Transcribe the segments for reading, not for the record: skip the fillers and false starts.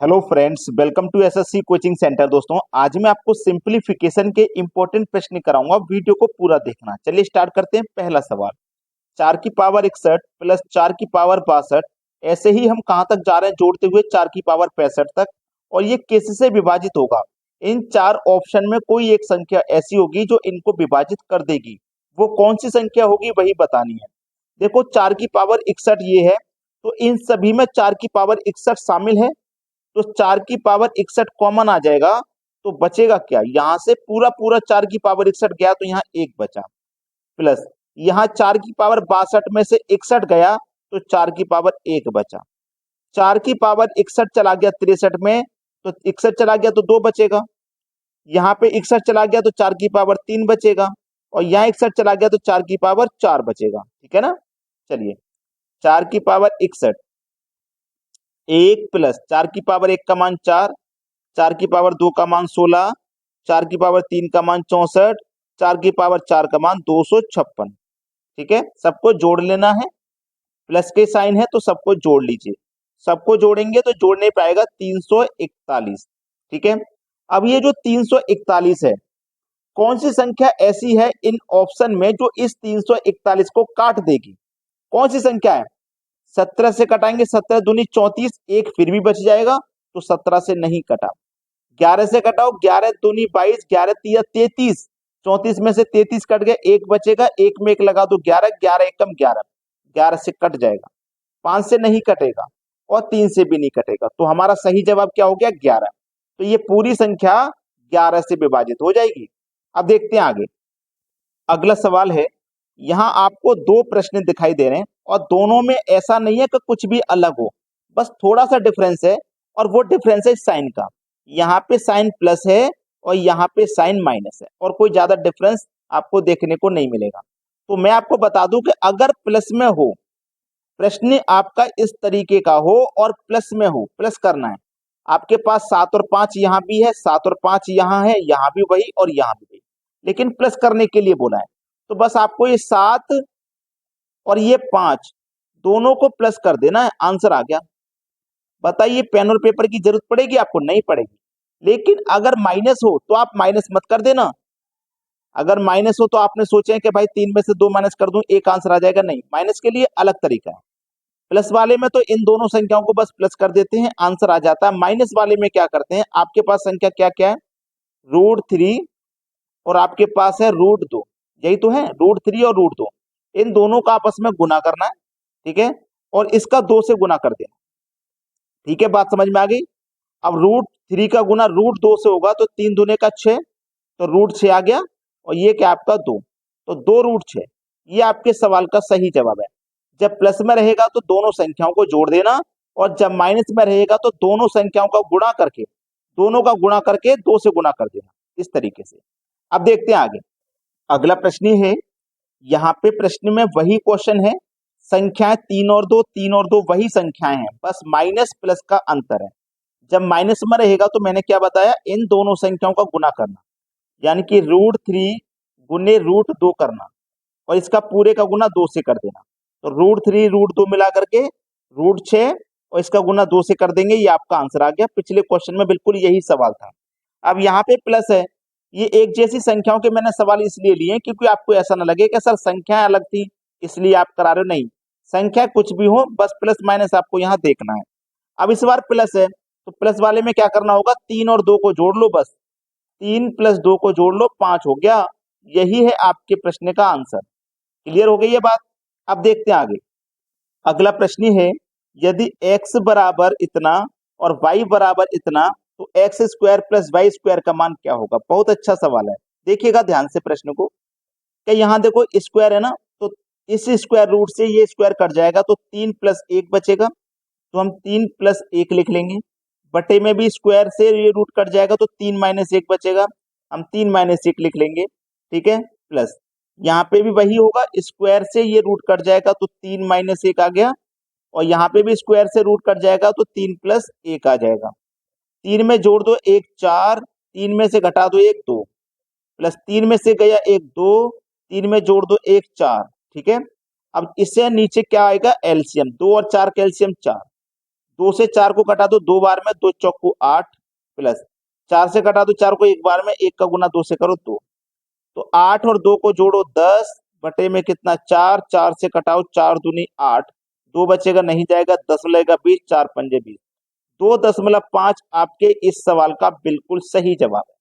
Hello friends, welcome to SSC coaching centre. दोस्तों, आज मैं आपको सिंपलीफिकेशन के इंपॉर्टेंट प्रश्न कराऊंगा। वीडियो को पूरा देखना। चलिए स्टार्ट करते हैं। पहला सवाल, 4 की पावर 61 प्लस 4 की पावर 62। ऐसे ही हम कहां तक जा रहे हैं, जोड़ते हुए 4 की पावर 65 तक। और ये किससे विभाजित होगा? इन चार ऑप्शन में कोई एक संख्या ऐसी होगी जो इनको विभाजित कर देगी। वो कौन सी संख्या होगी, वही बतानी है। देखो, 4 की पावर 61 ये है, तो इन सभी में 4 की पावर 61 शामिल है। तो 4 की पावर 61 कॉमन आ जाएगा, तो बचेगा क्या? यहां से पूरा पूरा 4 की पावर 61 गया, तो यहाँ एक बचा। प्लस यहाँ 4 की पावर 62 में से 61 गया, तो 4 की पावर 1 बचा। 4 की पावर 61 चला गया 63 में, तो 61 चला गया तो 2 बचेगा। यहाँ पे 61 चला गया तो 4 की पावर 3 बचेगा। और यहाँ 61 चला गया तो 4 की पावर 4 बचेगा। ठीक है ना? चलिए, 4 की पावर 61 1 प्लस 4 की पावर 1 का मान 4, 4 की पावर 2 का मान 16, 4 की पावर 3 का मान 64, 4 की पावर 4 का मान 256। ठीक है, सबको जोड़ लेना है। प्लस के साइन है तो सबको जोड़ लीजिए। सबको जोड़ेंगे तो जोड़ नहीं पाएगा, 341। ठीक है, अब ये जो 341 है, कौन सी संख्या ऐसी है इन ऑप्शन में जो इस 341 को काट देगी? कौन सी संख्या है? 17 से कटाएंगे, 17 दूनी 34, एक फिर भी बच जाएगा, तो 17 से नहीं कटा। 11 से कटाओ, 11 दूनी 22, 11 तिया 33, 34 में से 33 कट गया, एक बचेगा, एक में एक लगा दो 11, 11 एकम 11, 11 से कट जाएगा। 5 से नहीं कटेगा और 3 से भी नहीं कटेगा, तो हमारा सही जवाब क्या हो गया? 11। तो ये पूरी संख्या 11 से विभाजित हो जाएगी। अब देखते हैं आगे। अगला सवाल है, यहां आपको दो प्रश्न दिखाई दे रहे हैं और दोनों में ऐसा नहीं है कि कुछ भी अलग हो, बस थोड़ा सा डिफरेंस है। और वो डिफरेंस है साइन का। यहाँ पे साइन प्लस है और यहाँ पे साइन माइनस है, और कोई ज्यादा डिफरेंस आपको देखने को नहीं मिलेगा। तो मैं आपको बता दूं कि अगर प्लस में हो, प्रश्न आपका इस तरीके का हो और प्लस में हो, प्लस करना है। आपके पास 7 और 5 यहाँ भी है, 7 और 5 यहाँ है, यहाँ भी वही और यहाँ भी वही, लेकिन प्लस करने के लिए बोला है। तो बस आपको ये 7 और ये 5 दोनों को प्लस कर देना है, आंसर आ गया। बताइए, पेन और पेपर की जरूरत पड़ेगी आपको? नहीं पड़ेगी। लेकिन अगर माइनस हो तो आप माइनस मत कर देना। अगर माइनस हो तो आपने सोचे कि भाई 3 में से 2 माइनस कर दूं, एक आंसर आ जाएगा। नहीं, माइनस के लिए अलग तरीका है। प्लस वाले में तो इन दोनों संख्याओं को बस प्लस कर देते हैं, आंसर आ जाता है। माइनस वाले में क्या करते हैं? आपके पास संख्या क्या क्या है? √3 और आपके पास है √2। यही तो है, √3 और √2। इन दोनों का आपस में गुना करना है। ठीक है, और इसका 2 से गुना कर देना। ठीक है, बात समझ में आ गई? अब √3 का गुना √2 से होगा तो 3 दूने का 6, तो √6 आ गया। और ये क्या आपका 2, तो 2 √6। ये आपके सवाल का सही जवाब है। जब प्लस में रहेगा तो दोनों संख्याओं को जोड़ देना, और जब माइनस में रहेगा तो दोनों संख्याओं का गुणा करके, दोनों का गुणा करके 2 से गुणा कर देना, इस तरीके से। अब देखते हैं आगे। अगला प्रश्न है, यहाँ पे प्रश्न में वही क्वेश्चन है। संख्याएं 3 और 2, 3 और 2 वही संख्याएं हैं, बस माइनस प्लस का अंतर है। जब माइनस में रहेगा तो मैंने क्या बताया? इन दोनों संख्याओं का गुणा करना, यानी कि √3 गुने √2 करना, और इसका पूरे का गुना 2 से कर देना। तो √3 √2 मिला करके √6, और इसका गुना 2 से कर देंगे, ये आपका आंसर आ गया। पिछले क्वेश्चन में बिल्कुल यही सवाल था। अब यहाँ पे प्लस है। ये एक जैसी संख्याओं के मैंने सवाल इसलिए लिए क्योंकि आपको ऐसा ना लगे कि सर संख्याएं अलग थी इसलिए आप करा रहे हो। नहीं, संख्या कुछ भी हो, बस प्लस माइनस आपको यहाँ देखना है। अब इस बार प्लस है, तो प्लस वाले में क्या करना होगा? 3 और 2 को जोड़ लो, बस 3 + 2 को जोड़ लो, 5 हो गया। यही है आपके प्रश्न का आंसर। क्लियर हो गई ये बात? अब देखते हैं आगे। अगला प्रश्न है, यदि x बराबर इतना और y बराबर इतना, तो x² + y² का मान क्या होगा? बहुत अच्छा सवाल है, देखिएगा ध्यान से प्रश्न को। क्या यहाँ देखो स्क्वायर है ना, तो इस स्क्वायर रूट से ये स्क्वायर कट जाएगा, तो 3 + 1 बचेगा, तो हम 3 + 1 लिख लेंगे। बटे में भी स्क्वायर से ये रूट कट जाएगा, तो 3 - 1 बचेगा, हम 3 - 1 लिख लेंगे। ठीक है, प्लस यहाँ पे भी वही होगा, स्क्वायर से ये रूट कट जाएगा, तो 3 - 1 आ गया। और यहाँ पे भी स्क्वायर से रूट कट जाएगा, तो 3 + 1 आ जाएगा। 3 में जोड़ दो 1 4, 3 में से घटा दो 1 2, प्लस 3 में से गया 1 2, 3 में जोड़ दो 1 4। ठीक है, अब इससे नीचे क्या आएगा? एलसीएम, 2 और 4 का एलसीएम 4, 2 से 4 को कटा दो 2 बार में, 2 चौको 8 प्लस 4 से कटा दो 4 को एक बार में, 1 का गुना 2 से करो 2। तो 8 और 2 को जोड़ो 10 बटे में कितना 4, 4 से कटाओ 4 दूनी 8, 2 बचेगा नहीं जाएगा, 10 लगेगा 20, 4 पंजे 20। 2.5 आपके इस सवाल का बिल्कुल सही जवाब है।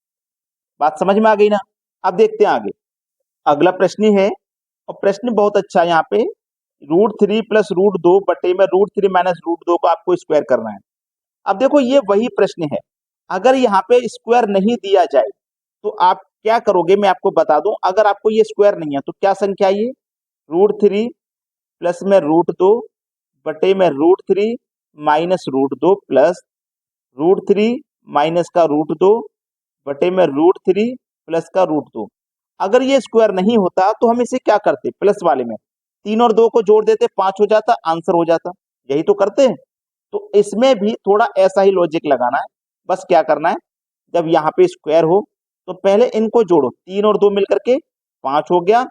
बात समझ में आ गई ना। अब देखते हैं आगे, अगला प्रश्न है और प्रश्न बहुत अच्छा है। यहाँ पे √3 प्लस √2 बटे में √3 माइनस √2 को आपको स्क्वायर करना है। अब देखो ये वही प्रश्न है, अगर यहाँ पे स्क्वायर नहीं दिया जाए तो आप क्या करोगे मैं आपको बता दूं। अगर आपको ये स्क्वायर नहीं है तो क्या संख्या है ये, √3 प्लस में √2 बटे में √3 माइनस √2 प्लस √3 माइनस का √2 बटे में √3 प्लस का √2। अगर ये स्क्वायर नहीं होता तो हम इसे क्या करते, प्लस वाले में 3 और 2 को जोड़ देते, 5 हो जाता, आंसर हो जाता। यही तो करते हैं। तो इसमें भी थोड़ा ऐसा ही लॉजिक लगाना है। बस क्या करना है, जब यहाँ पे स्क्वायर हो तो पहले इनको जोड़ो, 3 और 2 मिलकर के 5 हो गया,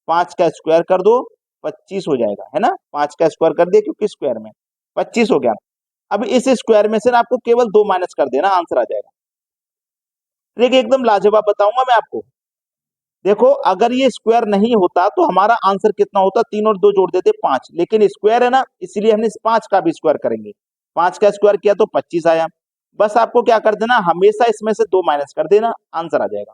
5 का स्क्वायर कर दो 25 हो जाएगा, है ना। 5 का स्क्वायर कर दिया क्योंकि स्क्वायर में 25 हो गया। अब इस स्क्वायर में से ना आपको केवल 2 माइनस कर देना, आंसर आ जाएगा। देखिए एकदम लाजवाब बताऊंगा मैं आपको। देखो अगर ये स्क्वायर नहीं होता तो हमारा आंसर कितना होता, 3 और 2 जोड़ देते 5, लेकिन स्क्वायर है ना इसलिए हमने इस 5 का भी स्क्वायर करेंगे। 5 का स्क्वायर किया तो 25 आया। बस आपको क्या कर देना, हमेशा इसमें से 2 माइनस कर देना, आंसर आ जाएगा।